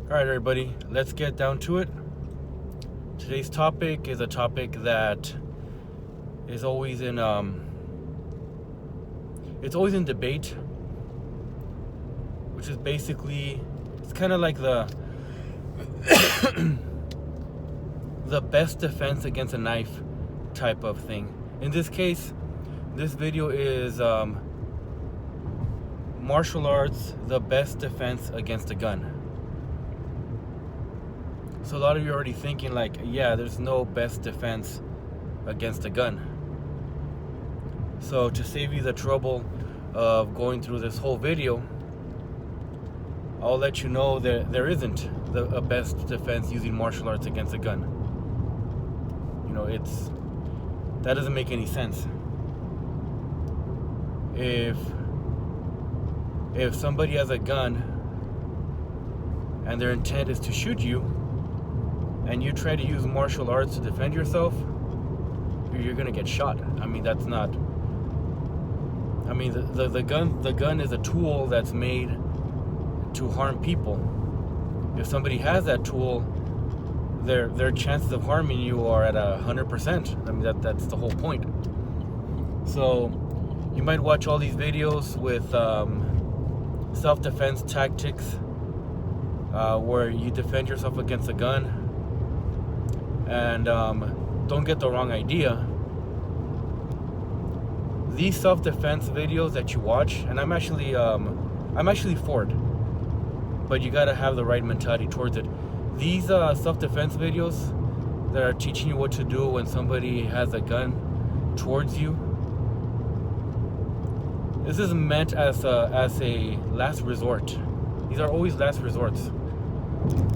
All right, everybody, let's get down to it. Today's topic is a topic that is always in it's always in debate, which is basically it's kind of like the the best defense against a knife type of thing. In this case, this video is martial arts, the best defense against a gun. So a lot of you are already thinking like, yeah, there's no best defense against a gun. So to save you the trouble of going through this whole video, I'll let you know that there isn't a best defense using martial arts against a gun. You know, that doesn't make any sense. If somebody has a gun and their intent is to shoot you, and you try to use martial arts to defend yourself, you're gonna get shot. I mean, that's not. I mean, the gun is a tool that's made to harm people. If somebody has that tool, their chances of harming you are at 100%. I mean, that's the whole point. So you might watch all these videos with self-defense tactics, where you defend yourself against a gun. And don't get the wrong idea. These self-defense videos that you watch, and I'm actually for it, but you gotta have the right mentality towards it. These self-defense videos that are teaching you what to do when somebody has a gun towards you, this is meant as a last resort. These are always last resorts,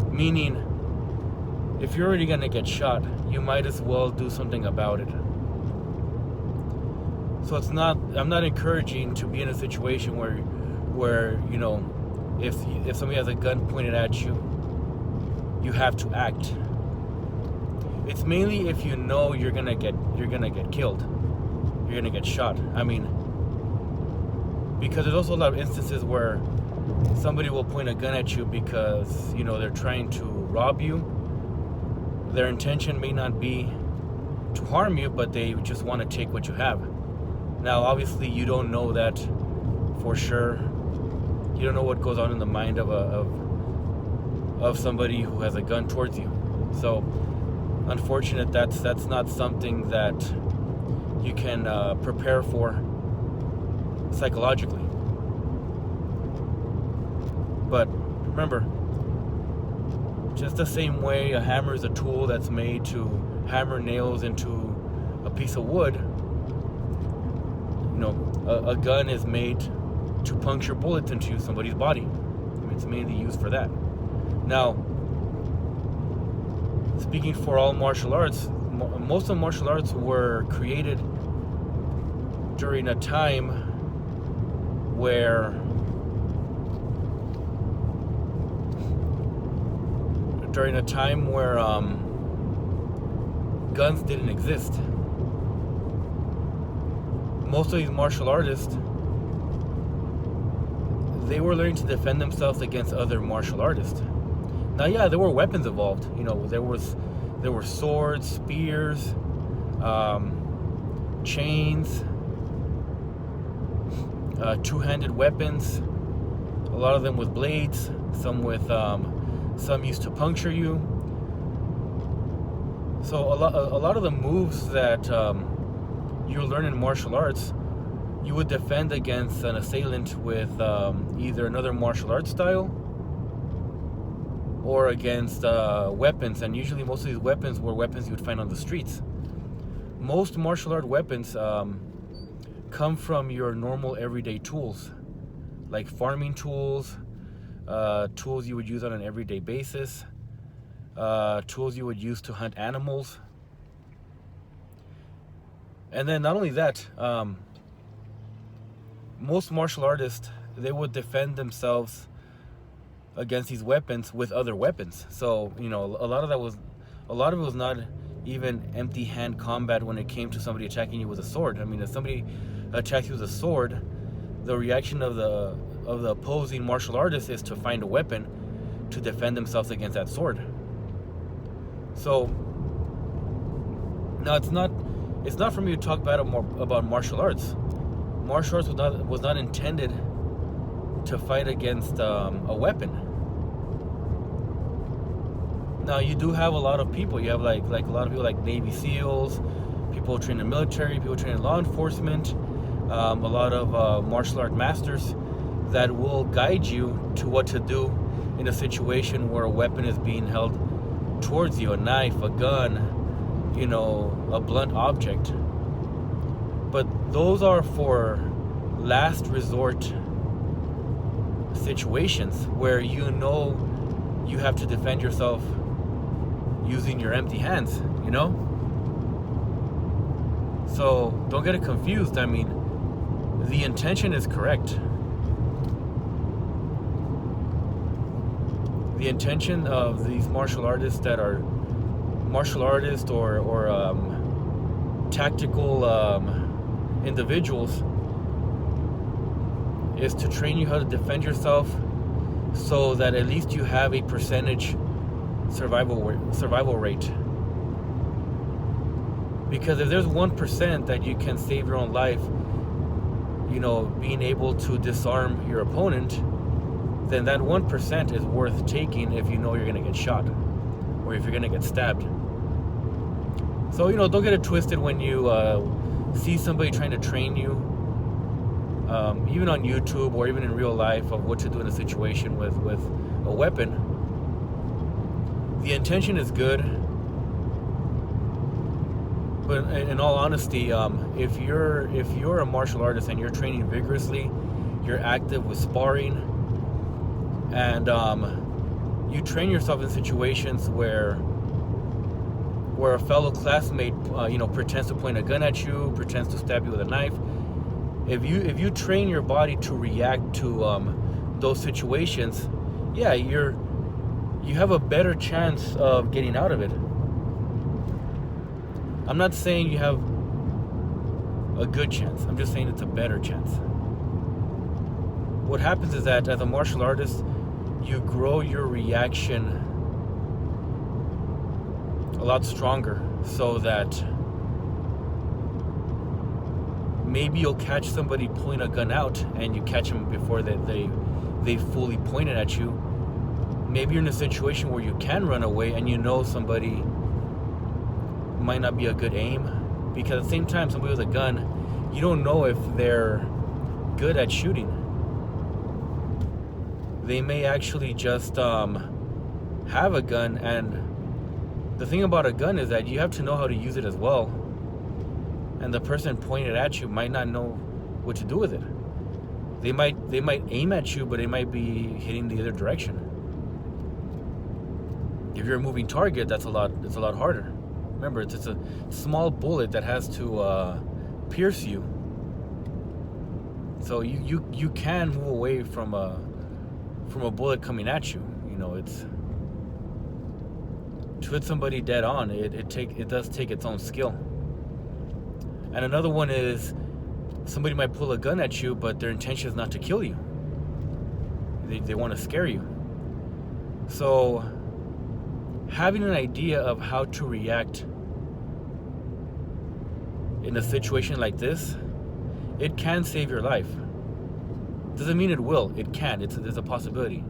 meaning if you're already gonna get shot, you might as well do something about it. So I'm not encouraging to be in a situation where you know, if somebody has a gun pointed at you, you have to act. It's mainly if you know you're gonna get killed, you're gonna get shot. I mean, because there's also a lot of instances where somebody will point a gun at you because, you know, they're trying to rob you. Their intention may not be to harm you, but they just want to take what you have. Now, obviously, you don't know that for sure. You don't know what goes on in the mind of somebody who has a gun towards you. So, unfortunate, that's not something that you can prepare for psychologically. But remember, just the same way a hammer is a tool that's made to hammer nails into a piece of wood, you know, a gun is made to puncture bullets into somebody's body. I mean, it's mainly used for that. Now, speaking for all martial arts, most of martial arts were created during a time where guns didn't exist. Most of these martial artists, they were learning to defend themselves against other martial artists. Now, yeah, there were weapons involved. You know, there were swords, spears, chains, two-handed weapons. A lot of them with blades, some used to puncture you. So a lot of the moves that you learn in martial arts, you would defend against an assailant with either another martial arts style or against weapons. And usually most of these weapons were weapons you would find on the streets. Most martial art weapons come from your normal everyday tools, like farming tools, tools you would use on an everyday basis, tools you would use to hunt animals. And then not only that, most martial artists, they would defend themselves against these weapons with other weapons. So, you know, a lot of it was not even empty hand combat when it came to somebody attacking you with a sword. I mean, if somebody attacks you with a sword, the reaction of the opposing martial artist is to find a weapon to defend themselves against that sword. So now it's not for me to talk bad about martial arts. Martial arts was not intended to fight against a weapon. Now you do have a lot of people. You have like a lot of people like Navy SEALs, people trained in the military, people trained in law enforcement, a lot of martial art masters that will guide you to what to do in a situation where a weapon is being held towards you, a knife, a gun, you know, a blunt object. But those are for last resort situations where you know you have to defend yourself using your empty hands, you know? So don't get it confused. I mean, the intention is correct. The intention of these martial artists that are martial artists or tactical individuals is to train you how to defend yourself so that at least you have a percentage survival rate. Because if there's 1% that you can save your own life, you know, being able to disarm your opponent, then that 1% is worth taking if you know you're going to get shot or if you're going to get stabbed. So, you know, don't get it twisted when you see somebody trying to train you, even on YouTube or even in real life, of what to do in a situation with a weapon. The intention is good, but in all honesty, if you're a martial artist and you're training vigorously, you're active with sparring, and you train yourself in situations where a fellow classmate, you know, pretends to point a gun at you, pretends to stab you with a knife. If you train your body to react to those situations, yeah, you have a better chance of getting out of it. I'm not saying you have a good chance. I'm just saying it's a better chance. What happens is that as a martial artist, you grow your reaction a lot stronger, so that maybe you'll catch somebody pulling a gun out and you catch them before they fully point it at you. Maybe you're in a situation where you can run away and you know somebody might not be a good aim, because at the same time, somebody with a gun, you don't know if they're good at shooting. They may actually just have a gun, and the thing about a gun is that you have to know how to use it as well, and the person pointing it at you might not know what to do with it. They might aim at you, but it might be hitting the other direction. If you're a moving target, it's a lot harder. Remember, it's a small bullet that has to pierce you. So you can move away from a bullet coming at you. You know, it's to hit somebody dead on. It does take its own skill. And another one is somebody might pull a gun at you, but their intention is not to kill you. They want to scare you. So having an idea of how to react in a situation like this, it can save your life. Doesn't mean it will. It can. There's a possibility.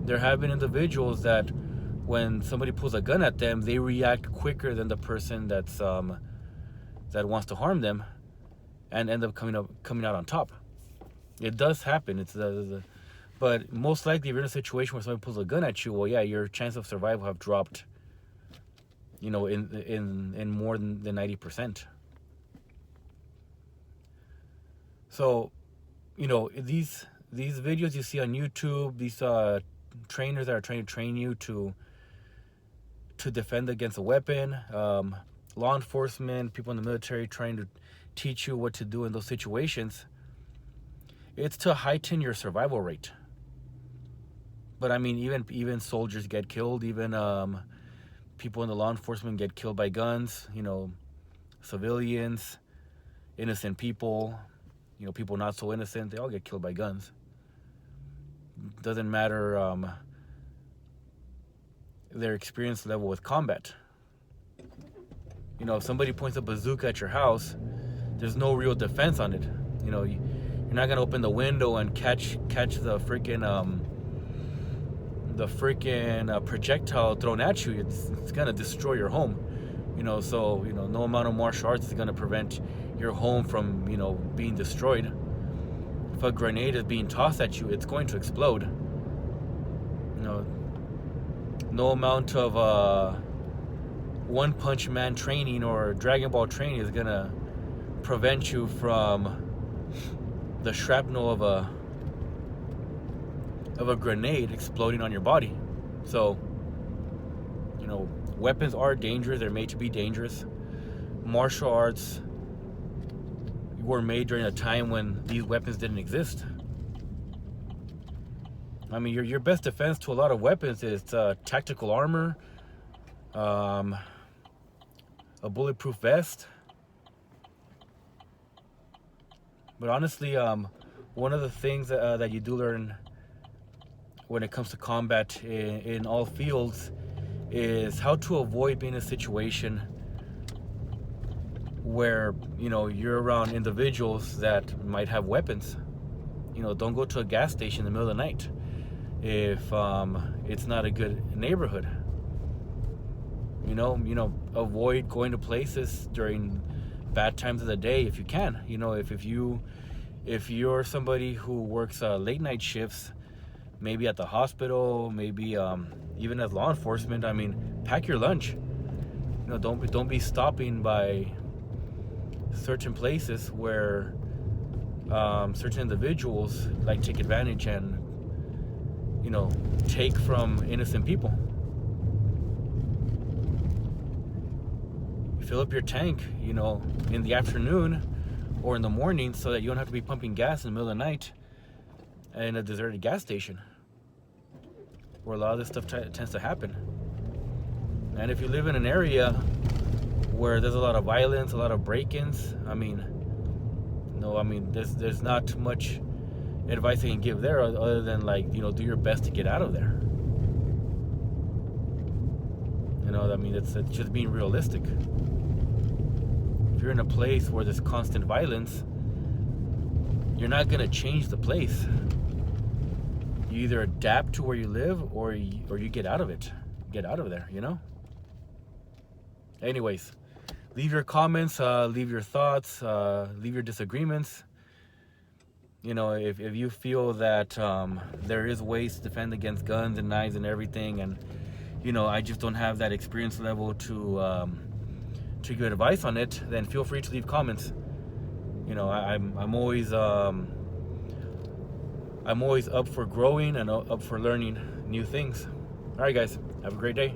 There have been individuals that when somebody pulls a gun at them, they react quicker than the person that wants to harm them, and end up coming out on top. It does happen. But most likely, if you're in a situation where somebody pulls a gun at you, well, yeah, your chance of survival have dropped, you know, in more than 90%. So, you know, these videos you see on YouTube, these trainers that are trying to train you to defend against a weapon, law enforcement, people in the military trying to teach you what to do in those situations, it's to heighten your survival rate. But I mean, even soldiers get killed, even people in the law enforcement get killed by guns, you know, civilians, innocent people, you know, people not so innocent, they all get killed by guns. Doesn't matter their experience level with combat. You know, if somebody points a bazooka at your house, there's no real defense on it. You know, you're not gonna open the window and catch the freaking projectile thrown at you. It's gonna destroy your home. You know, so you know, no amount of martial arts is gonna prevent your home from, you know, being destroyed. If a grenade is being tossed at you, it's going to explode. You know, no amount of One Punch Man training or Dragon Ball training is gonna prevent you from the shrapnel of a grenade exploding on your body. So, you know, weapons are dangerous. They're made to be dangerous. Martial arts were made during a time when these weapons didn't exist. I mean, your best defense to a lot of weapons is tactical armor, a bulletproof vest. But honestly, one of the things that you do learn when it comes to combat in all fields is how to avoid being in a situation where, you know, you're around individuals that might have weapons. You know, don't go to a gas station in the middle of the night if it's not a good neighborhood. You know, avoid going to places during bad times of the day if you can. You know, if you're somebody who works late night shifts, maybe at the hospital, maybe even as law enforcement, I mean, pack your lunch. You know, don't be stopping by certain places where certain individuals like take advantage and, you know, take from innocent people. Fill up your tank, you know, in the afternoon or in the morning, so that you don't have to be pumping gas in the middle of the night in a deserted gas station where a lot of this stuff tends to happen. And if you live in an area where there's a lot of violence, a lot of break-ins, I mean, there's not much advice I can give there other than, like, you know, do your best to get out of there. You know, I mean, it's just being realistic. If you're in a place where there's constant violence, you're not gonna change the place. You either adapt to where you live or you get out of it. Get out of there, you know? Anyways, leave your comments, leave your thoughts, leave your disagreements. You know, if you feel that there is ways to defend against guns and knives and everything, and, you know, I just don't have that experience level to give advice on it, then feel free to leave comments. You know, I'm always up for growing and up for learning new things. All right, guys, have a great day.